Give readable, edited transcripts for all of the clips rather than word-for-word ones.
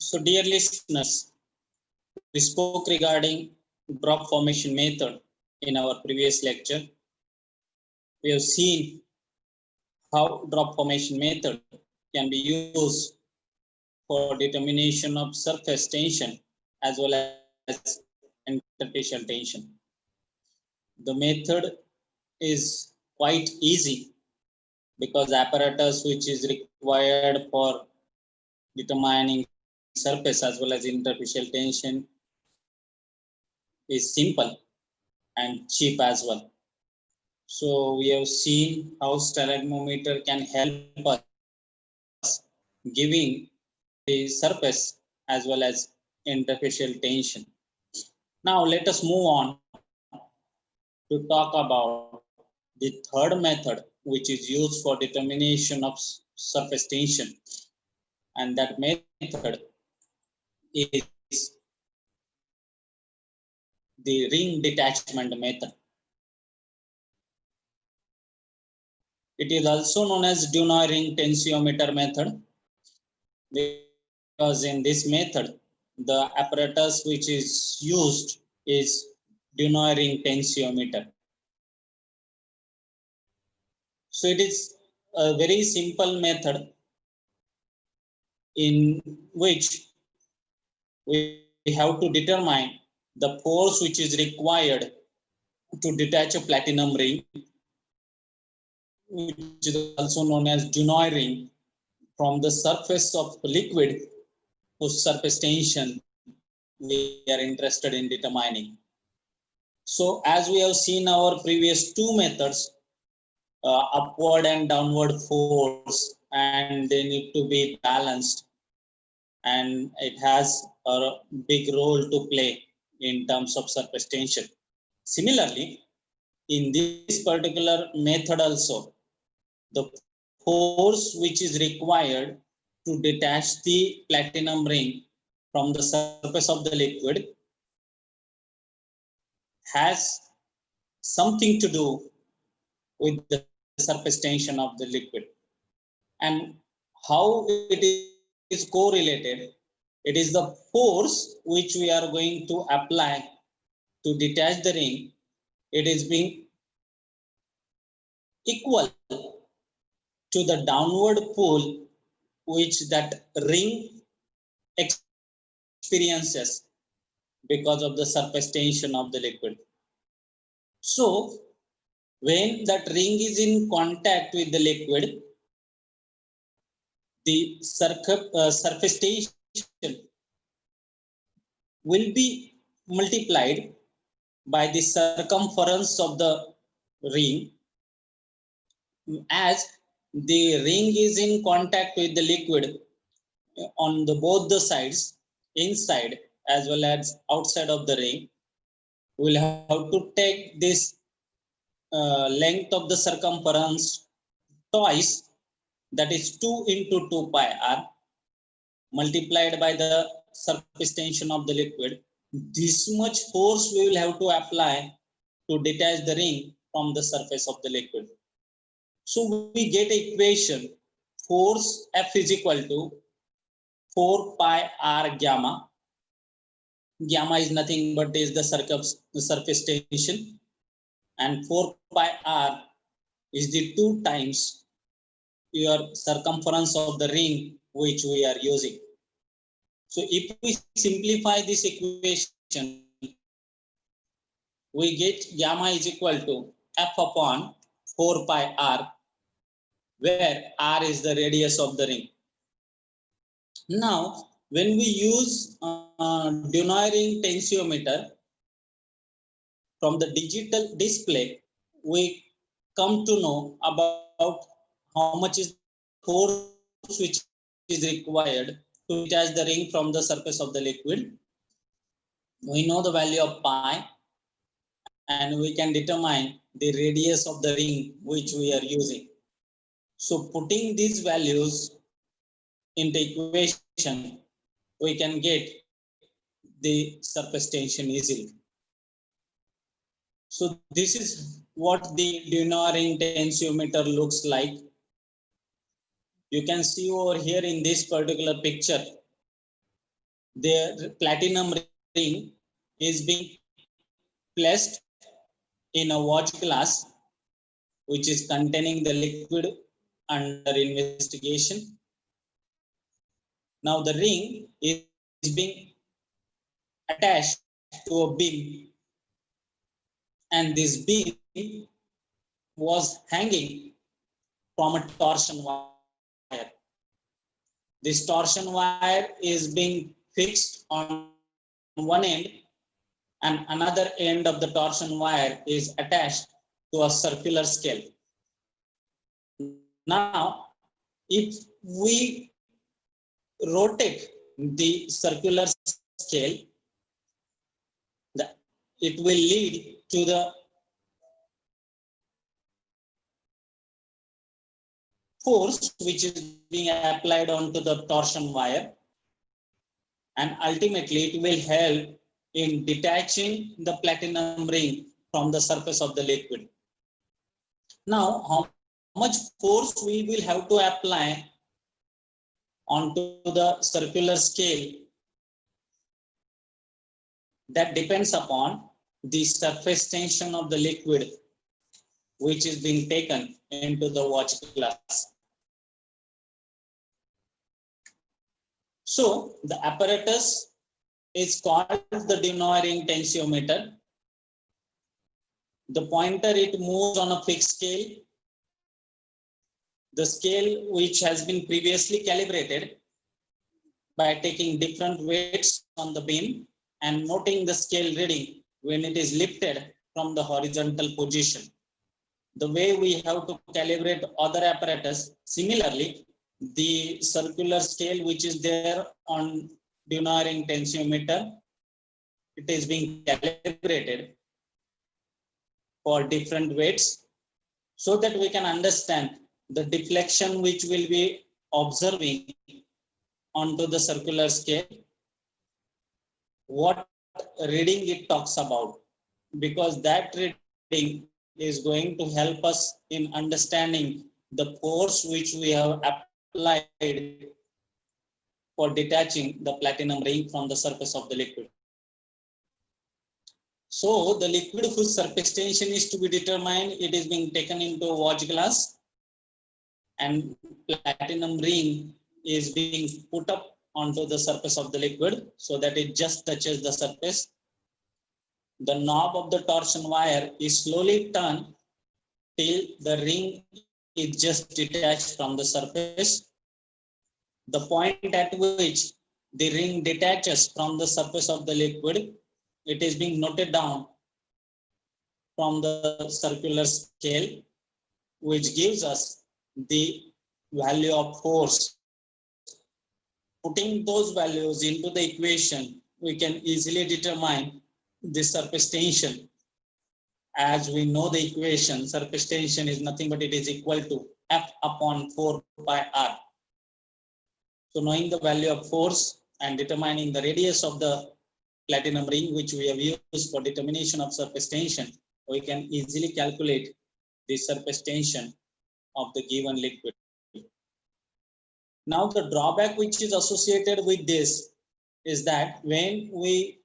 So dear listeners, we spoke regarding drop formation method in our previous lecture. We have seen how drop formation method can be used for determination of surface tension as well as interfacial tension. The method is quite easy because apparatus which is required for determining surface as well as interfacial tension is simple and cheap as well. So we have seen how stalagmometer can help us giving the surface as well as interfacial tension. Now let us move on to talk about the third method which is used for determination of surface tension, and that method is the ring detachment method. It is also known as Dunoyer ring tensiometer method, because in this method the apparatus which is used is Dunoyer ring tensiometer. So it is a very simple method in which we have to determine the force which is required to detach a platinum ring, which is also known as Dunoyer ring, from the surface of liquid whose surface tension we are interested in determining. So as we have seen our previous two methods, upward and downward force, and they need to be balanced, and it has a big role to play in terms of surface tension. Similarly, in this particular method also, the force which is required to detach the platinum ring from the surface of the liquid has something to do with the surface tension of the liquid. And how it is correlated, it is the force which we are going to apply to detach the ring, it is being equal to the downward pull which that ring experiences because of the surface tension of the liquid. So when that ring is in contact with the liquid, the surface tension will be multiplied by the circumference of the ring, as the ring is in contact with the liquid on the both the sides, inside as well as outside of the ring. We'll have to take this length of the circumference twice, that is 2 into 2 pi r, multiplied by the surface tension of the liquid. This much force we will have to apply to detach the ring from the surface of the liquid. So we get equation force F is equal to 4 pi r gamma. Gamma is nothing but is the surface tension, and 4 pi r is the 2 times your circumference of the ring which we are using. So if we simplify this equation, we get gamma is equal to F upon 4 pi r, where r is the radius of the ring. Now, when we use Dunoyer ring tensiometer from the digital display, we come to know about how much is the force which is required to detach the ring from the surface of the liquid. We know the value of pi, and we can determine the radius of the ring which we are using. So putting these values into equation, we can get the surface tension easily. So this is what the Dunoyer ring tensiometer looks like. You can see over here in this particular picture, the platinum ring is being placed in a watch glass which is containing the liquid under investigation. Now the ring is being attached to a beam, and this beam was hanging from a torsion wire. This torsion wire is being fixed on one end, and another end of the torsion wire is attached to a circular scale. Now, if we rotate the circular scale, it will lead to the force which is being applied onto the torsion wire, and ultimately it will help in detaching the platinum ring from the surface of the liquid. Now, how much force we will have to apply onto the circular scale, that depends upon the surface tension of the liquid which is being taken into the watch glass. So the apparatus is called the Denoyering tensiometer. The pointer, it moves on a fixed scale. The scale which has been previously calibrated by taking different weights on the beam and noting the scale reading when it is lifted from the horizontal position. The way we have to calibrate other apparatus, similarly, the circular scale which is there on Denoyering tensiometer, it is being calibrated for different weights so that we can understand the deflection which will be observing onto the circular scale, what reading it talks about, because that reading is going to help us in understanding the force which we have applied for detaching the platinum ring from the surface of the liquid. So the liquid whose surface tension is to be determined, it is being taken into a watch glass, and platinum ring is being put up onto the surface of the liquid so that it just touches the surface. The knob of the torsion wire is slowly turned till the ring is just detached from the surface. The point at which the ring detaches from the surface of the liquid, it is being noted down from the circular scale, which gives us the value of force. Putting those values into the equation, we can easily determine the surface tension. As we know the equation, surface tension is nothing but it is equal to F upon 4 pi R. So knowing the value of force and determining the radius of the platinum ring, which we have used for determination of surface tension, we can easily calculate the surface tension of the given liquid. Now the drawback which is associated with this is that when we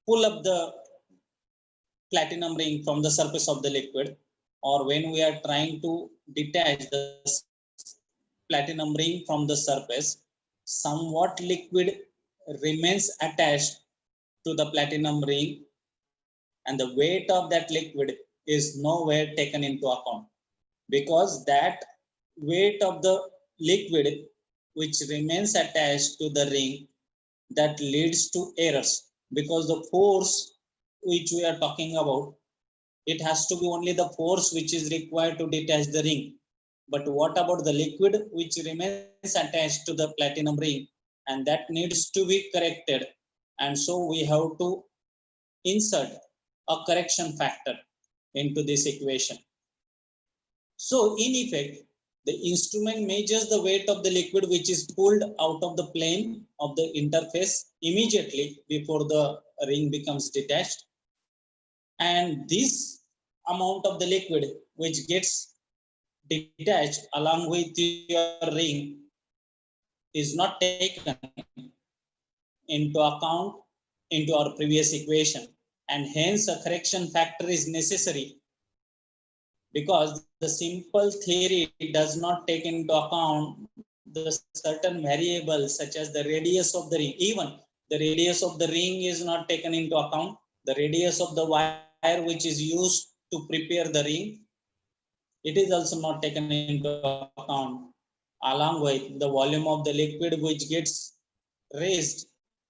pull up the platinum ring from the surface of the liquid, or when we are trying to detach the platinum ring from the surface, somewhat liquid remains attached to the platinum ring, and the weight of that liquid is nowhere taken into account, because that weight of the liquid which remains attached to the ring, that leads to errors, because the force which we are talking about, it has to be only the force which is required to detach the ring. But what about the liquid which remains attached to the platinum ring, and that needs to be corrected, and so we have to insert a correction factor into this equation. So in effect, the instrument measures the weight of the liquid which is pulled out of the plane of the interface immediately before the ring becomes detached. And this amount of the liquid which gets detached along with your ring is not taken into account into our previous equation, and hence a correction factor is necessary, because the simple theory does not take into account the certain variables such as the radius of the ring. Even the radius of the ring is not taken into account. The radius of the wire which is used to prepare the ring, it is also not taken into account, along with the volume of the liquid which gets raised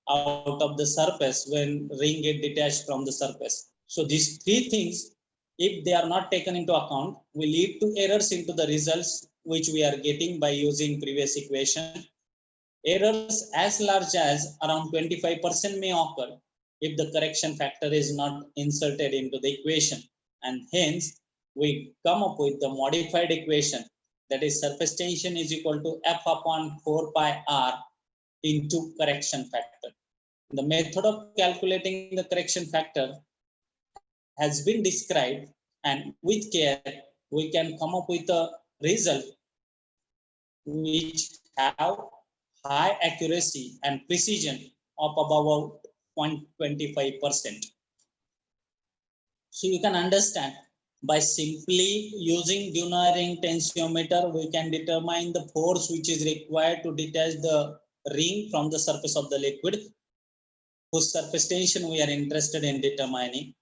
out of the surface when ring get detached from the surface. So these three things, if they are not taken into account, will lead to errors into the results which we are getting by using previous equation. Errors as large as around 25% may occur if the correction factor is not inserted into the equation, and hence we come up with the modified equation, that is surface tension is equal to F upon 4 pi r into correction factor. The method of calculating the correction factor has been described, and with care we can come up with a result which have high accuracy and precision of about 0.25%. So you can understand, by simply using Dunering tensiometer, we can determine the force which is required to detach the ring from the surface of the liquid, whose surface tension we are interested in determining.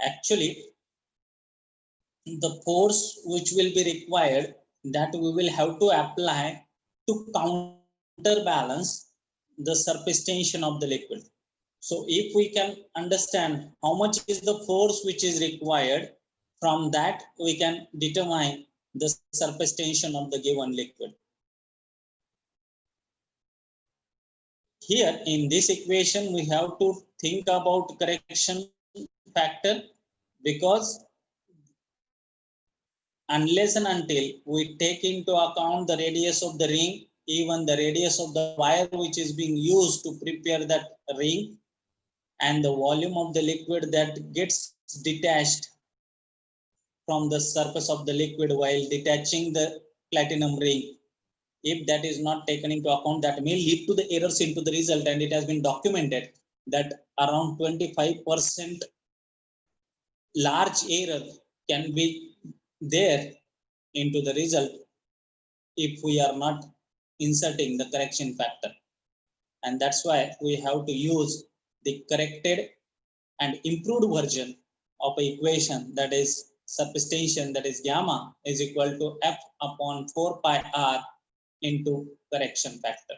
Actually, the force which will be required, that we will have to apply to counterbalance the surface tension of the liquid. So if we can understand how much is the force which is required, from that we can determine the surface tension of the given liquid. Here in this equation, we have to think about correction factor, because unless and until we take into account the radius of the ring, even the radius of the wire which is being used to prepare that ring, and the volume of the liquid that gets detached from the surface of the liquid while detaching the platinum ring, if that is not taken into account, that may lead to the errors into the result. And it has been documented that around 25% large error can be there into the result if we are not inserting the correction factor. And that's why we have to use the corrected and improved version of an equation, that is surface tension, that is gamma is equal to F upon 4 pi r into correction factor.